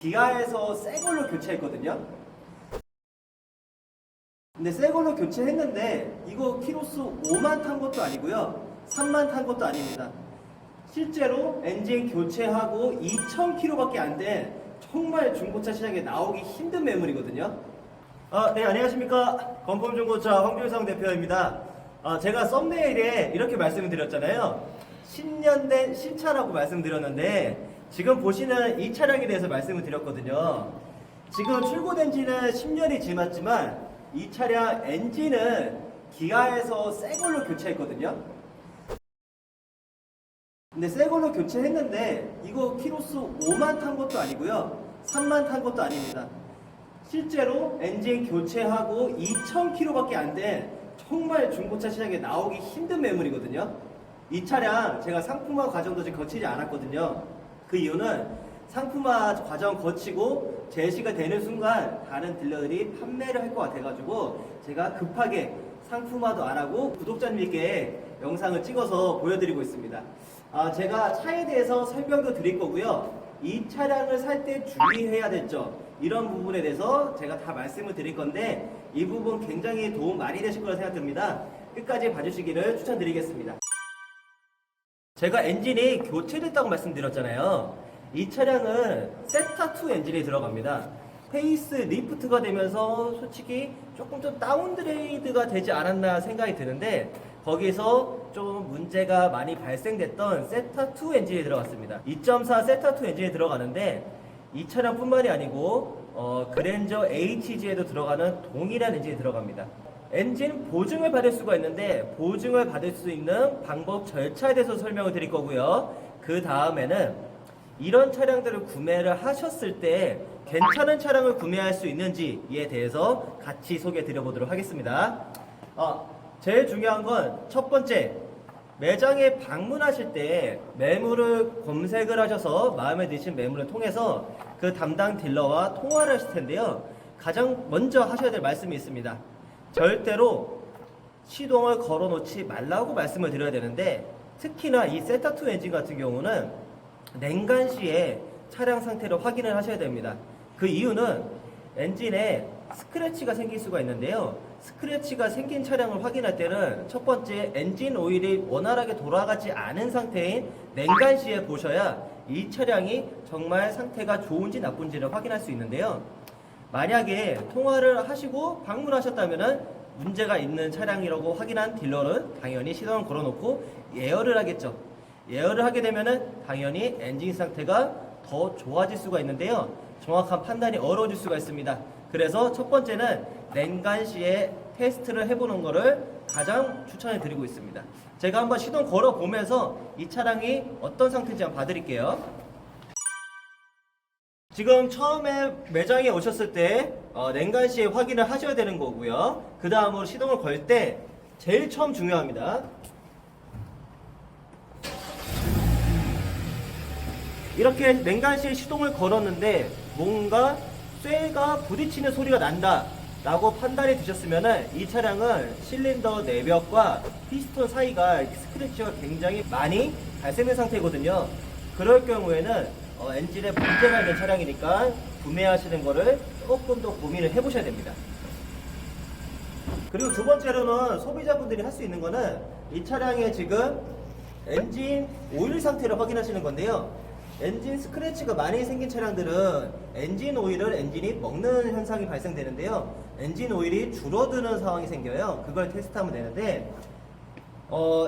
기아에서 새 걸로 교체했거든요. 근데 새 걸로 교체했는데 이거 키로수 5만 탄 것도 아니고요, 3만 탄 것도 아닙니다. 실제로 엔진 교체하고 2,000km밖에 안 된 정말 중고차 시장에 나오기 힘든 매물이거든요. 네, 안녕하십니까. 건품중고차 황준성 대표입니다. 제가 썸네일에 이렇게 말씀을 드렸잖아요. 10년 된 신차라고 말씀드렸는데 지금 보시는 이 차량에 대해서 말씀을 드렸거든요. 지금 출고된 지는 10년이 지났지만 이 차량 엔진은 기아에서 새 걸로 교체했거든요. 근데 새 걸로 교체했는데 이거 키로수 5만 탄 것도 아니고요, 3만 탄 것도 아닙니다. 실제로 엔진 교체하고 2,000km밖에 안 된 정말 중고차 시장에 나오기 힘든 매물이거든요. 이 차량 제가 상품화 과정도 지금 거치지 않았거든요. 그 이유는 상품화 과정 거치고 제시가 되는 순간 다른 딜러들이 판매를 할 것 같아가지고 제가 급하게 상품화도 안 하고 구독자님께 영상을 찍어서 보여드리고 있습니다. 제가 차에 대해서 설명도 드릴 거고요. 이 차량을 살 때 주의해야 될 점, 이런 부분에 대해서 제가 다 말씀을 드릴 건데 이 부분 굉장히 도움 많이 되실 거라 생각됩니다. 끝까지 봐주시기를 추천드리겠습니다. 제가 엔진이 교체됐다고 말씀드렸잖아요. 이 차량은 세타2 엔진이 들어갑니다. 페이스 리프트가 되면서 솔직히 조금 좀 다운그레이드가 되지 않았나 생각이 드는데 거기서 좀 문제가 많이 발생됐던 세타2 엔진이 들어갔습니다. 2.4 세타2 엔진이 들어가는데 이 차량뿐만이 아니고 그랜저 HG에도 들어가는 동일한 엔진이 들어갑니다. 엔진 보증을 받을 수가 있는데 보증을 받을 수 있는 방법 절차에 대해서 설명을 드릴 거고요. 그 다음에는 이런 차량들을 구매를 하셨을 때 괜찮은 차량을 구매할 수 있는지에 대해서 같이 소개해 드려보도록 하겠습니다. 제일 중요한 건 첫 번째, 매장에 방문하실 때 매물을 검색을 하셔서 마음에 드신 매물을 통해서 그 담당 딜러와 통화를 하실 텐데요. 가장 먼저 하셔야 될 말씀이 있습니다. 절대로 시동을 걸어 놓지 말라고 말씀을 드려야 되는데 특히나 이 세타2 엔진 같은 경우는 냉간 시에 차량 상태를 확인을 하셔야 됩니다. 그 이유는 엔진에 스크래치가 생길 수가 있는데요. 스크래치가 생긴 차량을 확인할 때는 첫 번째, 엔진 오일이 원활하게 돌아가지 않은 상태인 냉간 시에 보셔야 이 차량이 정말 상태가 좋은지 나쁜지를 확인할 수 있는데요. 만약에 통화를 하시고 방문하셨다면 문제가 있는 차량이라고 확인한 딜러는 당연히 시동을 걸어놓고 예열을 하겠죠. 예열을 하게 되면 당연히 엔진 상태가 더 좋아질 수가 있는데요. 정확한 판단이 어려워질 수가 있습니다. 그래서 첫 번째는 냉간 시에 테스트를 해보는 것을 가장 추천해 드리고 있습니다. 제가 한번 시동 걸어 보면서 이 차량이 어떤 상태인지 한번 봐드릴게요. 지금 처음에 매장에 오셨을 때 냉간 시에 확인을 하셔야 되는 거고요. 그 다음으로 시동을 걸 때 제일 처음 중요합니다. 이렇게 냉간 시에 시동을 걸었는데 뭔가 쇠가 부딪히는 소리가 난다 라고 판단이 드셨으면 이 차량은 실린더 내벽과 피스톤 사이가 스크래치가 굉장히 많이 발생된 상태거든요. 그럴 경우에는 엔진에 문제가 있는 차량이니까 구매하시는 거를 조금 더 고민을 해보셔야 됩니다. 그리고 두 번째로는 소비자분들이 할 수 있는 거는 이 차량의 지금 엔진 오일 상태를 확인하시는 건데요. 엔진 스크래치가 많이 생긴 차량들은 엔진 오일을 엔진이 먹는 현상이 발생되는데요. 엔진 오일이 줄어드는 상황이 생겨요. 그걸 테스트하면 되는데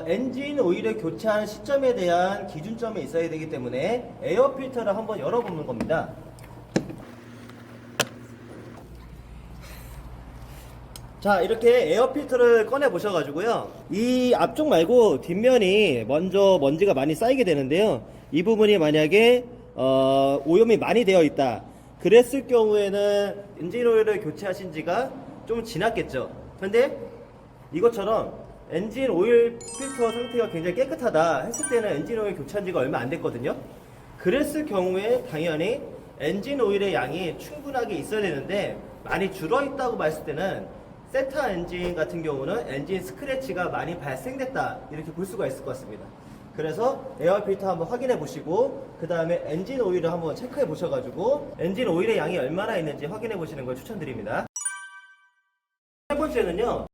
엔진 오일을 교체하는 시점에 대한 기준점이 있어야 되기 때문에 에어 필터를 한번 열어보는 겁니다. 자, 이렇게 에어 필터를 꺼내 보셔가지고요, 이 앞쪽 말고 뒷면이 먼저 먼지가 많이 쌓이게 되는데요. 이 부분이 만약에 오염이 많이 되어 있다 그랬을 경우에는 엔진 오일을 교체하신 지가 좀 지났겠죠. 근데 이것처럼 엔진 오일 필터 상태가 굉장히 깨끗하다 했을 때는 엔진 오일 교체한 지가 얼마 안 됐거든요. 그랬을 경우에 당연히 엔진 오일의 양이 충분하게 있어야 되는데 많이 줄어 있다고 봤을 때는 세타 엔진 같은 경우는 엔진 스크래치가 많이 발생됐다 이렇게 볼 수가 있을 것 같습니다. 그래서 에어 필터 한번 확인해 보시고 그 다음에 엔진 오일을 한번 체크해 보셔가지고 엔진 오일의 양이 얼마나 있는지 확인해 보시는 걸 추천드립니다. 세 번째는요,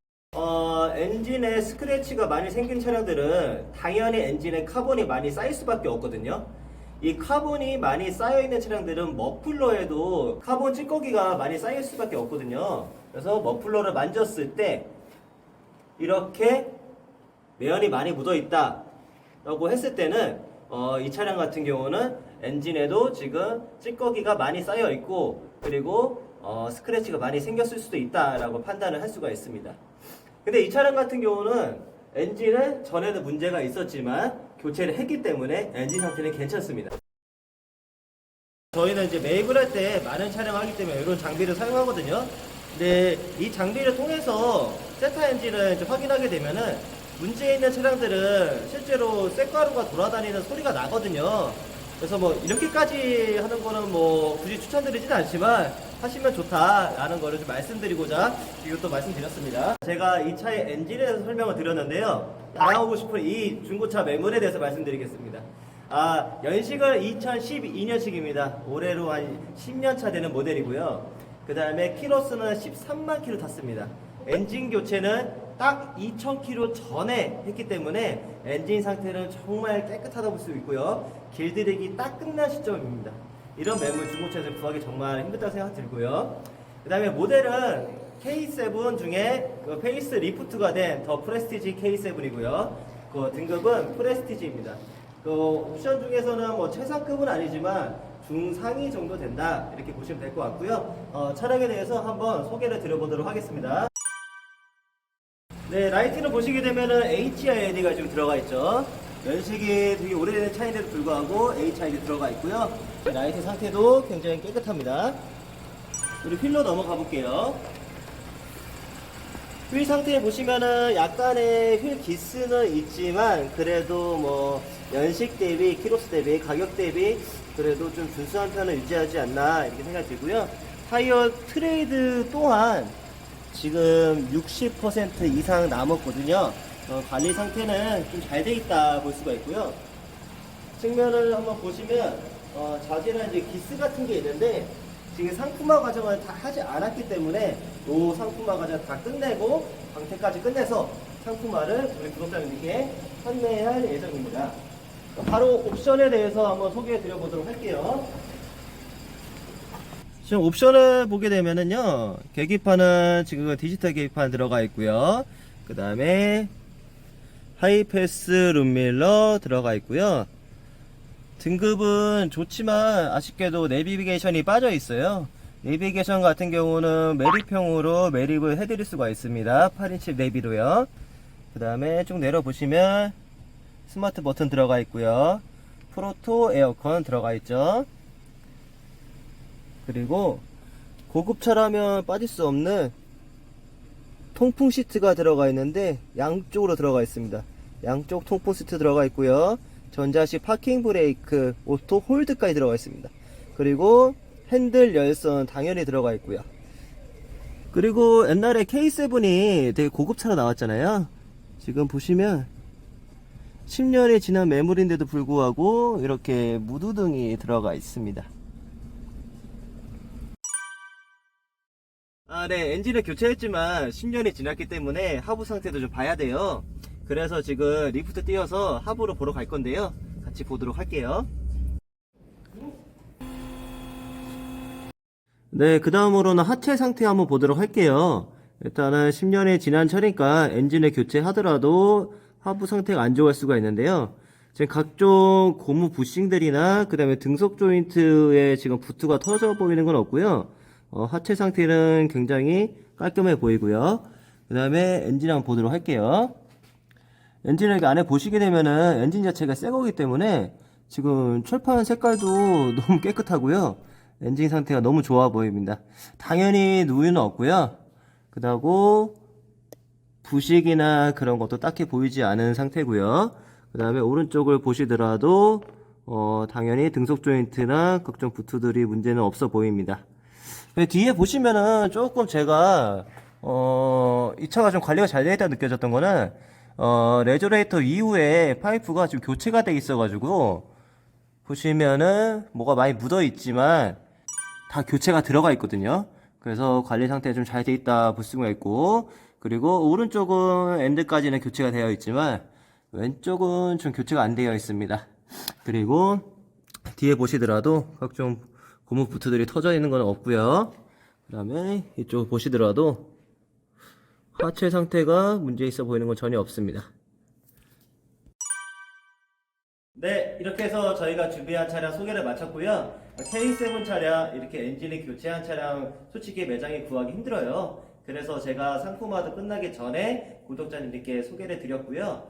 엔진에 스크래치가 많이 생긴 차량들은 당연히 엔진에 카본이 많이 쌓일 수밖에 없거든요. 이 카본이 많이 쌓여 있는 차량들은 머플러에도 카본 찌꺼기가 많이 쌓일 수밖에 없거든요. 그래서 머플러를 만졌을 때 이렇게 매연이 많이 묻어 있다 라고 했을 때는 이 차량 같은 경우는 엔진에도 지금 찌꺼기가 많이 쌓여 있고 그리고 스크래치가 많이 생겼을 수도 있다라고 판단을 할 수가 있습니다. 근데 이 차량 같은 경우는 엔진은 전에도 문제가 있었지만 교체를 했기 때문에 엔진 상태는 괜찮습니다. 저희는 이제 매입을 할 때 많은 촬영을 하기 때문에 이런 장비를 사용하거든요. 근데 이 장비를 통해서 세타 엔진을 이제 확인하게 되면은 문제 있는 차량들은 실제로 쇳가루가 돌아다니는 소리가 나거든요. 그래서 뭐 이렇게까지 하는 거는 뭐 굳이 추천드리진 않지만 하시면 좋다라는 거를 좀 말씀드리고자 이것도 말씀드렸습니다. 제가 이 차의 엔진에 대해서 설명을 드렸는데요. 다가오고 싶은 이 중고차 매물에 대해서 말씀드리겠습니다. 연식은 2012년식입니다. 올해로 한 10년 차 되는 모델이고요. 그 다음에 키로수는 13만 킬로 탔습니다. 엔진 교체는 딱 2000km 전에 했기 때문에 엔진 상태는 정말 깨끗하다고 볼 수 있고요. 길들이기 딱 끝난 시점입니다. 이런 매물 중고차에서 구하기 정말 힘들다고 생각 들고요. 그 다음에 모델은 K7 중에 그 페이스 리프트가 된 더 프레스티지 K7이고요. 그 등급은 프레스티지입니다. 그 옵션 중에서는 뭐 최상급은 아니지만 중상위 정도 된다 이렇게 보시면 될 것 같고요. 차량에 대해서 한번 소개를 드려보도록 하겠습니다. 네, 라이트를 보시게 되면은 HID가 지금 들어가 있죠. 연식이 되게 오래된 차인데도 불구하고 HID 들어가 있고요. 라이트 상태도 굉장히 깨끗합니다. 우리 휠로 넘어가 볼게요. 휠 상태 보시면은 약간의 휠 기스는 있지만 그래도 뭐 연식 대비, 키로수 대비, 가격 대비 그래도 좀 준수한 편을 유지하지 않나 이렇게 생각이 들고요. 타이어 트레이드 또한 지금 60% 이상 남았거든요. 관리 상태는 좀 잘 돼 있다 볼 수가 있고요. 측면을 한번 보시면 자재는 이제 기스 같은 게 있는데 지금 상품화 과정을 다 하지 않았기 때문에 이 상품화 과정 다 끝내고 방태까지 끝내서 상품화를 우리 구독자님께 판매할 예정입니다. 바로 옵션에 대해서 한번 소개해 드려 보도록 할게요. 지금 옵션을 보게 되면은요, 계기판은 지금 디지털 계기판 들어가 있고요. 그 다음에 하이패스 룸밀러 들어가 있고요. 등급은 좋지만 아쉽게도 내비게이션이 빠져 있어요. 내비게이션 같은 경우는 매립형으로 매립을 해드릴 수가 있습니다. 8인치 내비로요. 그 다음에 쭉 내려보시면 스마트 버튼 들어가 있고요. 프로토 에어컨 들어가 있죠. 그리고 고급차라면 빠질 수 없는 통풍 시트가 들어가 있는데 양쪽으로 들어가 있습니다. 양쪽 통풍 시트 들어가 있고요. 전자식 파킹 브레이크, 오토 홀드까지 들어가 있습니다. 그리고 핸들 열선 당연히 들어가 있고요. 그리고 옛날에 K7이 되게 고급차로 나왔잖아요. 지금 보시면 10년이 지난 매물인데도 불구하고 이렇게 무드등이 들어가 있습니다. 네, 엔진을 교체했지만 10년이 지났기 때문에 하부 상태도 좀 봐야 돼요. 그래서 지금 리프트 띄워서 하부로 보러 갈 건데요. 같이 보도록 할게요. 네, 그 다음으로는 하체 상태 한번 보도록 할게요. 일단은 10년이 지난 차니까 엔진을 교체하더라도 하부 상태가 안 좋을 수가 있는데요. 지금 각종 고무 부싱들이나 그 다음에 등속 조인트에 지금 부트가 터져 보이는 건 없고요. 하체 상태는 굉장히 깔끔해 보이고요. 그 다음에 엔진 한번 보도록 할게요. 엔진을 이렇게 안에 보시게 되면은 엔진 자체가 새 거기 때문에 지금 철판 색깔도 너무 깨끗하고요. 엔진 상태가 너무 좋아 보입니다. 당연히 누유는 없고요. 그다고 부식이나 그런 것도 딱히 보이지 않은 상태고요. 그 다음에 오른쪽을 보시더라도 당연히 등속 조인트나 각종 부트들이 문제는 없어 보입니다. 뒤에 보시면은 조금 제가 이 차가 좀 관리가 잘 되어 있다 느껴졌던 거는 레저레이터 이후에 파이프가 지금 교체가 돼 있어가지고 보시면은 뭐가 많이 묻어 있지만 다 교체가 들어가 있거든요. 그래서 관리 상태가 좀 잘 돼 있다 볼 수가 있고, 그리고 오른쪽은 엔드까지는 교체가 되어 있지만 왼쪽은 좀 교체가 안 되어 있습니다. 그리고 뒤에 보시더라도 각종 고무 부트들이 터져 있는 건 없고요. 그 다음에 이쪽 보시더라도 하체 상태가 문제 있어 보이는 건 전혀 없습니다. 네, 이렇게 해서 저희가 준비한 차량 소개를 마쳤고요. K7 차량, 이렇게 엔진을 교체한 차량 솔직히 매장에 구하기 힘들어요. 그래서 제가 상품화도 끝나기 전에 구독자님들께 소개를 드렸고요.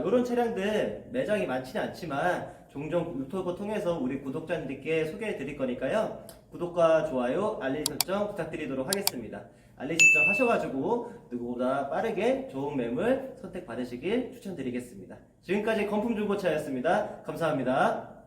이런 차량들 매장이 많지는 않지만 종종 유튜브 통해서 우리 구독자님들께 소개해 드릴 거니까요. 구독과 좋아요, 알림 설정 부탁드리도록 하겠습니다. 알림 설정 하셔가지고 누구보다 빠르게 좋은 매물 선택 받으시길 추천드리겠습니다. 지금까지 건품중고차였습니다. 감사합니다.